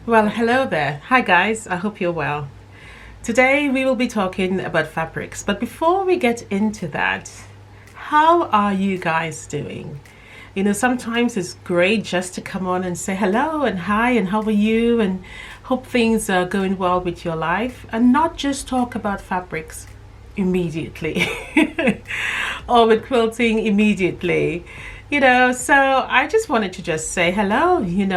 Well, hello there. Hi, guys. I hope you're well. Today we will be talking about fabrics, but before we get into that, how are you guys doing? Sometimes it's great just to come on and say hello and hi and how are you and hope things are going well with your life and not just talk about fabrics immediately or with quilting immediately. So I just wanted to just say hello, in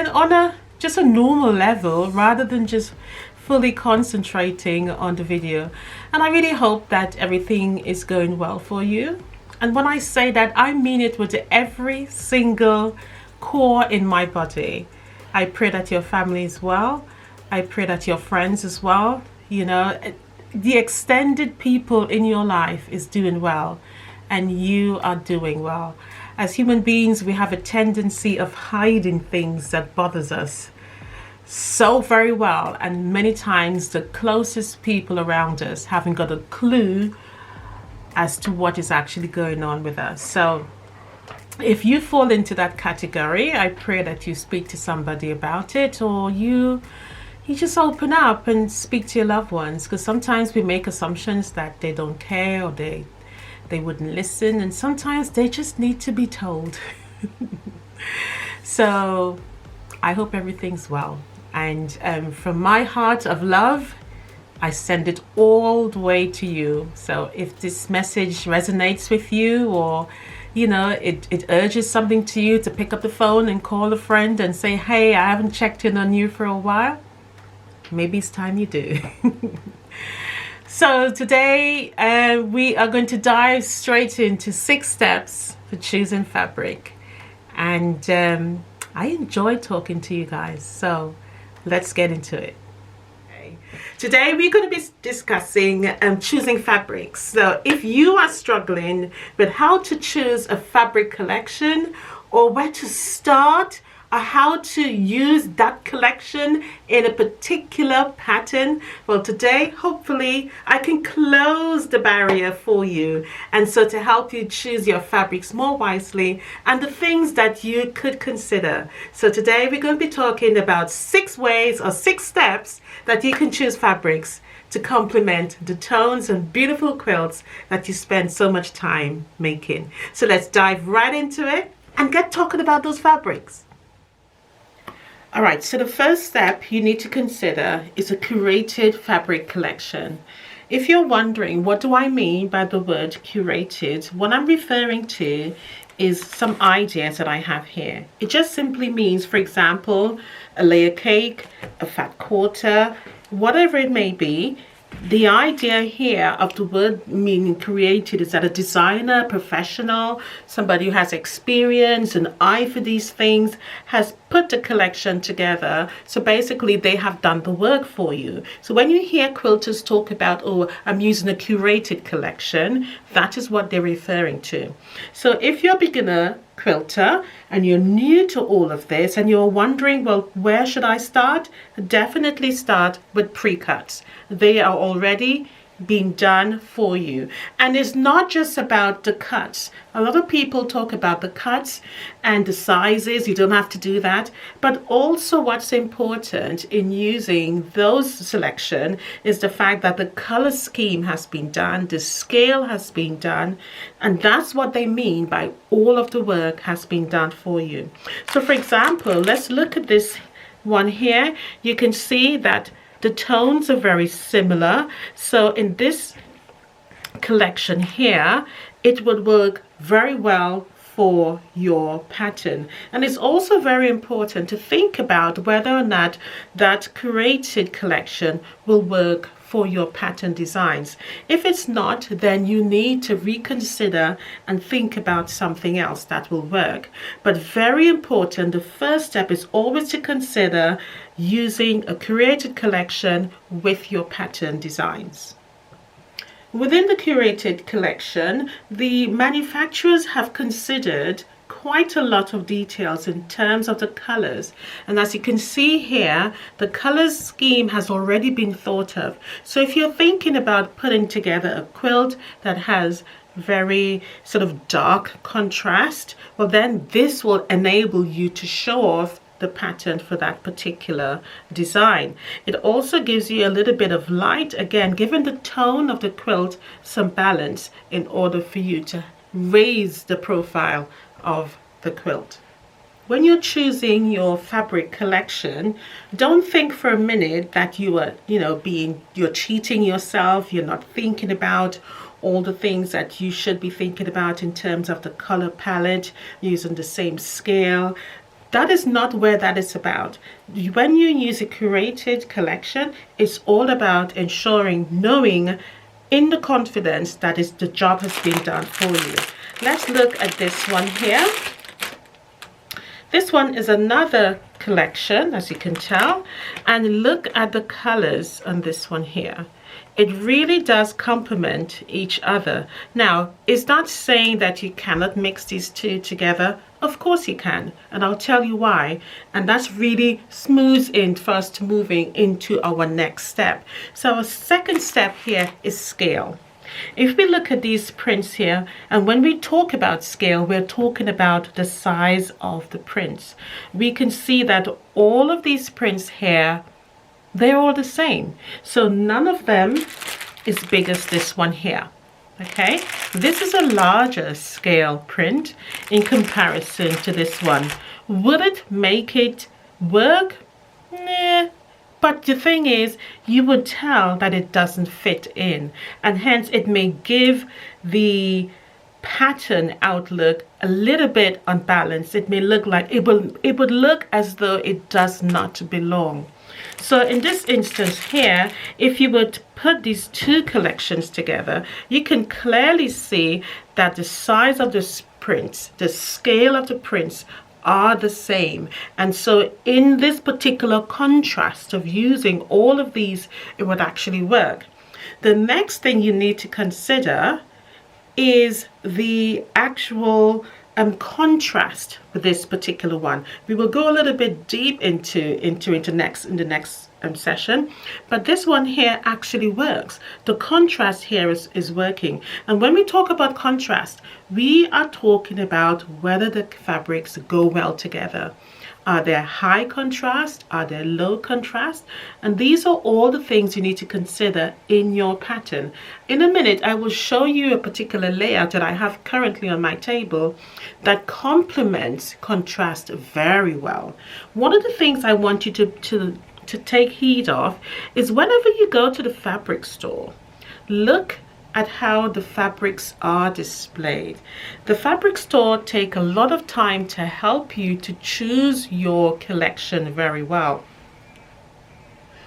honor just a normal level rather than just fully concentrating on the video. And I really hope that everything is going well for you. And when I say that, I mean it with every single core in my body. I pray that your family is well. I pray that your friends as well. The extended people in your life is doing well and you are doing well. As human beings, we have a tendency of hiding things that bothers us so very well, and many times the closest people around us haven't got a clue as to what is actually going on with us. So if you fall into that category, I pray that you speak to somebody about it, or you just open up and speak to your loved ones, because sometimes we make assumptions that they don't care or they wouldn't listen, and sometimes they just need to be told. So I hope everything's well. And from my heart of love, I send it all the way to you. So if this message resonates with you, or it urges something to you to pick up the phone and call a friend and say, hey, I haven't checked in on you for a while, maybe it's time you do. So today we are going to dive straight into 6 steps for choosing fabric. And I enjoy talking to you guys, so let's get into it. Okay. Today we're going to be discussing choosing fabrics. So if you are struggling with how to choose a fabric collection, or where to start, or how to use that collection in a particular pattern, well, today hopefully I can close the barrier for you, and so to help you choose your fabrics more wisely and the things that you could consider. So today we're going to be talking about 6 ways or 6 steps that you can choose fabrics to complement the tones and beautiful quilts that you spend so much time making. So let's dive right into it and get talking about those fabrics. All right, so the first step you need to consider is a curated fabric collection. If you're wondering, what do I mean by the word curated? What I'm referring to is some ideas that I have here. It just simply means, for example, a layer cake, a fat quarter, whatever it may be. The idea here of the word meaning created is that a designer, professional, somebody who has experience, an eye for these things, has put the collection together. So basically they have done the work for you. So when you hear quilters talk about, oh, I'm using a curated collection, that is what they're referring to. So if you're a beginner quilter and you're new to all of this and you're wondering, well, where should I start? Definitely start with pre-cuts. They are already being done for you. And it's not just about the cuts. A lot of people talk about the cuts and the sizes. You don't have to do that. But also what's important in using those selection is the fact that the color scheme has been done, the scale has been done, and that's what they mean by all of the work has been done for you. So for example, let's look at this one here. You can see that the tones are very similar. So in this collection here, it would work very well for your pattern. And it's also very important to think about whether or not that curated collection will work for your pattern designs. If it's not, then you need to reconsider and think about something else that will work. But very important, the first step is always to consider using a curated collection with your pattern designs. Within the curated collection, the manufacturers have considered quite a lot of details in terms of the colors, and as you can see here, the colors scheme has already been thought of. So if you're thinking about putting together a quilt that has very sort of dark contrast, well then this will enable you to show off the pattern for that particular design. It also gives you a little bit of light, again giving the tone of the quilt some balance in order for you to raise the profile of the quilt. When you're choosing your fabric collection, don't think for a minute that you are, you're cheating yourself. You're not thinking about all the things that you should be thinking about in terms of the color palette, using the same scale. That is not where that is about. When you use a curated collection, it's all about ensuring, knowing in the confidence that the job has been done for you. Let's look at this one here. This one is another collection, as you can tell, and look at the colors on this one here. It really does complement each other. Now, is that saying that you cannot mix these two together? Of course you can, and I'll tell you why. And that's really smooths in first moving into our next step. So our second step here is scale. If we look at these prints here, and when we talk about scale, we're talking about the size of the prints. We can see that all of these prints here, they're all the same. So none of them is big as this one here. Okay, this is a larger scale print in comparison to this one. Would it make it work? Nah. But the thing is, you would tell that it doesn't fit in, and hence it may give the pattern outlook a little bit unbalanced. It may look like it would look as though it does not belong. So in this instance here, if you were to put these two collections together, you can clearly see that the size of the prints, the scale of the prints are the same. And so in this particular contrast of using all of these, it would actually work. The next thing you need to consider is the actual contrast with this particular one. We will go a little bit deep into the next session, but this one here actually works. The contrast here is working. And when we talk about contrast, we are talking about whether the fabrics go well together. Are there high contrast? Are there low contrast? And these are all the things you need to consider in your pattern. In a minute, I will show you a particular layout that I have currently on my table that complements contrast very well. One of the things I want you to take heed of is whenever you go to the fabric store, look at how the fabrics are displayed. The fabric store take a lot of time to help you to choose your collection very well.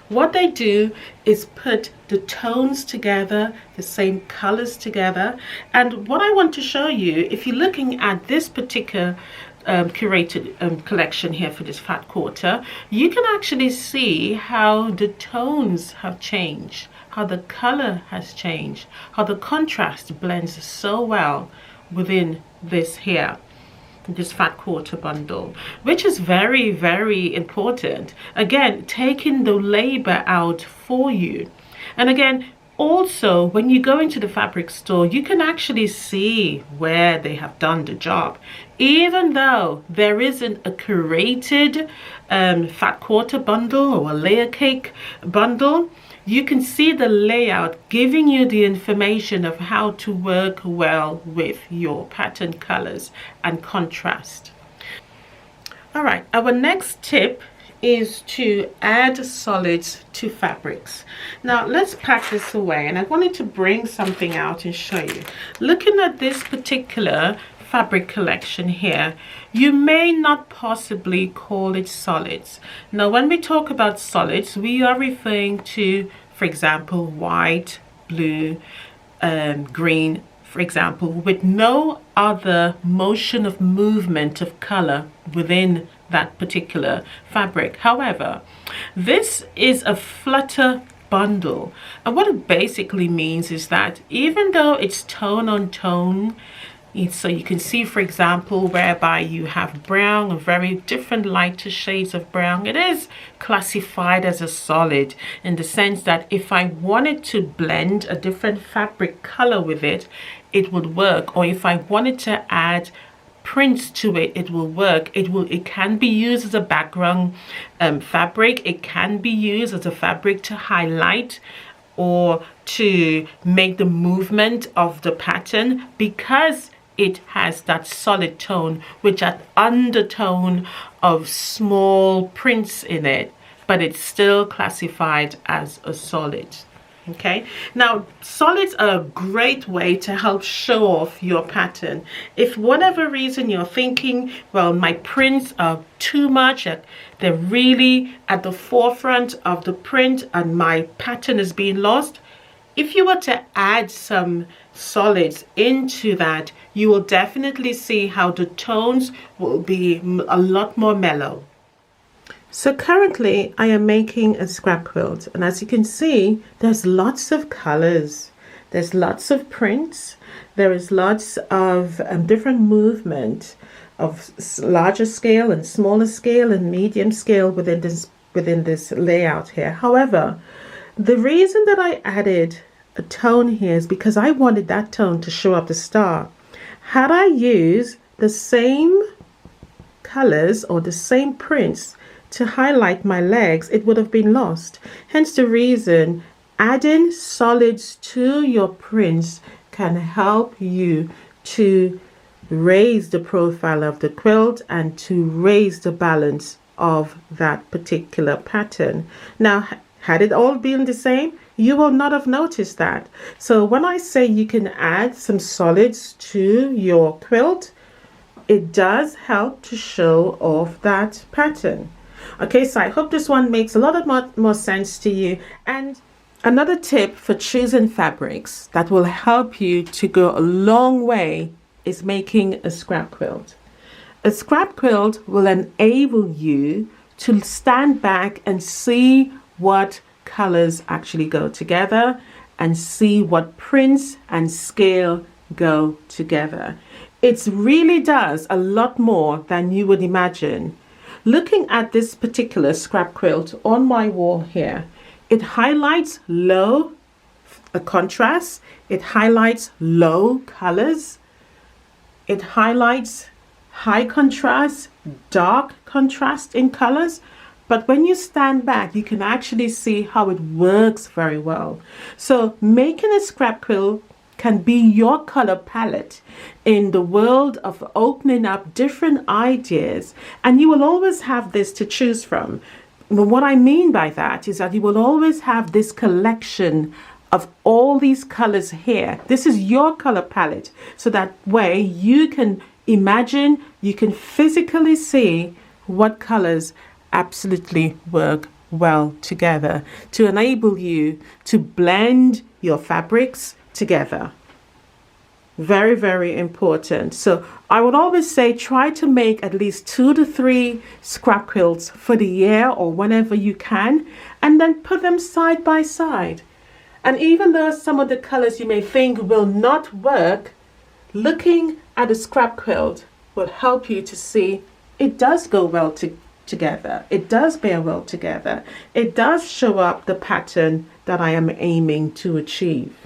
What they do is put the tones together, the same colors together. And what I want to show you, if you're looking at this particular curated collection here for this fat quarter, you can actually see how the tones have changed, how the color has changed, how the contrast blends so well within this here, this fat quarter bundle, which is very, very important. Again, taking the labor out for you. And again, also, when you go into the fabric store, you can actually see where they have done the job. Even though there isn't a curated fat quarter bundle or a layer cake bundle, you can see the layout giving you the information of how to work well with your pattern colors and contrast. All right, our next tip is to add solids to fabrics. Now let's pack this away, and I wanted to bring something out and show you. Looking at this particular fabric collection here, you may not possibly call it solids. Now when we talk about solids, we are referring to, for example, white, blue, green, for example, with no other motion of movement of color within that particular fabric. However, this is a flutter bundle, and what it basically means is that even though it's tone on tone, so you can see, for example, whereby you have brown and very different lighter shades of brown, it is classified as a solid in the sense that if I wanted to blend a different fabric color with it, it would work. Or if I wanted to add prints to it, it will work. It can be used as a background fabric. It can be used as a fabric to highlight or to make the movement of the pattern, because it has that solid tone with that undertone of small prints in it, but it's still classified as a solid. Okay, now solids are a great way to help show off your pattern. If whatever reason you're thinking, well, my prints are too much, they're really at the forefront of the print and my pattern is being lost, if you were to add some solids into that, you will definitely see how the tones will be a lot more mellow. So currently I am making a scrap quilt, and as you can see, there's lots of colors, there's lots of prints, there is lots of different movement of larger scale and smaller scale and medium scale within this layout here. However, the reason that I added a tone here is because I wanted that tone to show up the star. Had I used the same colors or the same prints to highlight my legs, it would have been lost. Hence the reason adding solids to your prints can help you to raise the profile of the quilt and to raise the balance of that particular pattern. Now, had it all been the same, you will not have noticed that. So when I say you can add some solids to your quilt, it does help to show off that pattern. Okay, so I hope this one makes a lot of more sense to you. And another tip for choosing fabrics that will help you to go a long way is making a scrap quilt. A scrap quilt will enable you to stand back and see what colors actually go together and see what prints and scale go together. It really does a lot more than you would imagine. Looking at this particular scrap quilt on my wall here, it highlights low contrast, it highlights low colors, it highlights high contrast, dark contrast in colors. But when you stand back, you can actually see how it works very well. So making a scrap quilt can be your color palette in the world of opening up different ideas, and you will always have this to choose from. What I mean by that is that you will always have this collection of all these colors here. This is your color palette, so that way you can imagine, you can physically see what colors absolutely work well together to enable you to blend your fabrics together. Very, very important. So I would always say try to make at least 2 to 3 scrap quilts for the year or whenever you can, and then put them side by side. And even though some of the colors you may think will not work, looking at a scrap quilt will help you to see it does go well together. It does pair well together. It does show up the pattern that I am aiming to achieve.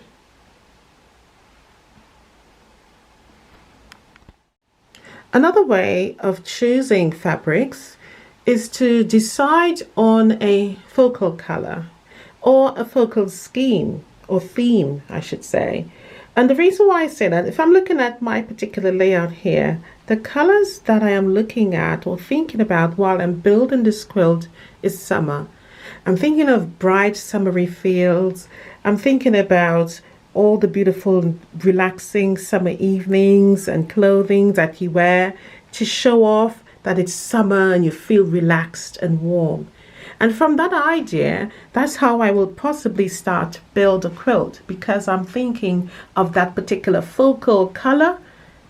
Another way of choosing fabrics is to decide on a focal color or a focal scheme or theme, I should say. And the reason why I say that, if I'm looking at my particular layout here, the colors that I am looking at or thinking about while I'm building this quilt is summer. I'm thinking of bright summery fields. I'm thinking about all the beautiful relaxing summer evenings and clothing that you wear to show off that it's summer and you feel relaxed and warm. And from that idea, that's how I will possibly start to build a quilt, because I'm thinking of that particular focal color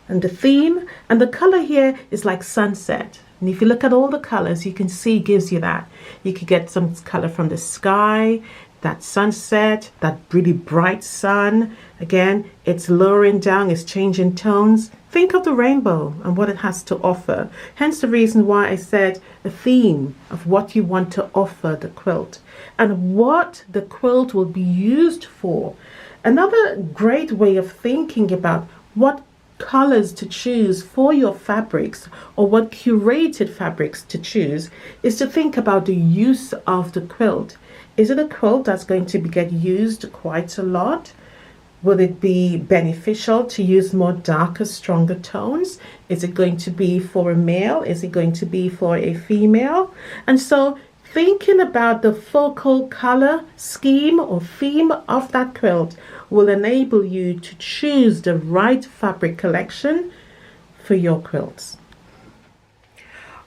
and the theme. And the color here is like sunset. And if you look at all the colors, you can see it gives you that. You could get some color from the sky, that sunset, that really bright sun. Again, it's lowering down, it's changing tones. Think of the rainbow and what it has to offer. Hence the reason why I said a theme of what you want to offer the quilt and what the quilt will be used for. Another great way of thinking about what colors to choose for your fabrics, or what curated fabrics to choose, is to think about the use of the quilt. Is it a quilt that's going to get used quite a lot? Will it be beneficial to use more darker, stronger tones? Is it going to be for a male? Is it going to be for a female? And so thinking about the focal color scheme or theme of that quilt will enable you to choose the right fabric collection for your quilts.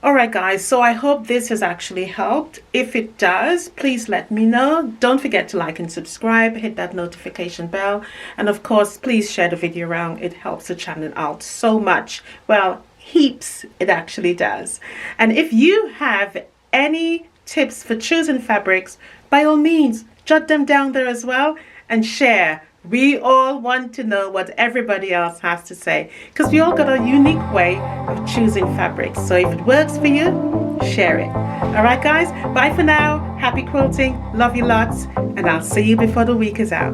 Alright guys, so I hope this has actually helped. If it does, please let me know. Don't forget to like and subscribe, hit that notification bell, and of course please share the video around. It helps the channel out so much. Well, heaps, it actually does. And if you have any tips for choosing fabrics, by all means jot them down there as well and share. We all want to know what everybody else has to say, because we all got a unique way of choosing fabrics. So if it works for you, share it. All right guys, bye for now. Happy quilting, love you lots, and I'll see you before the week is out.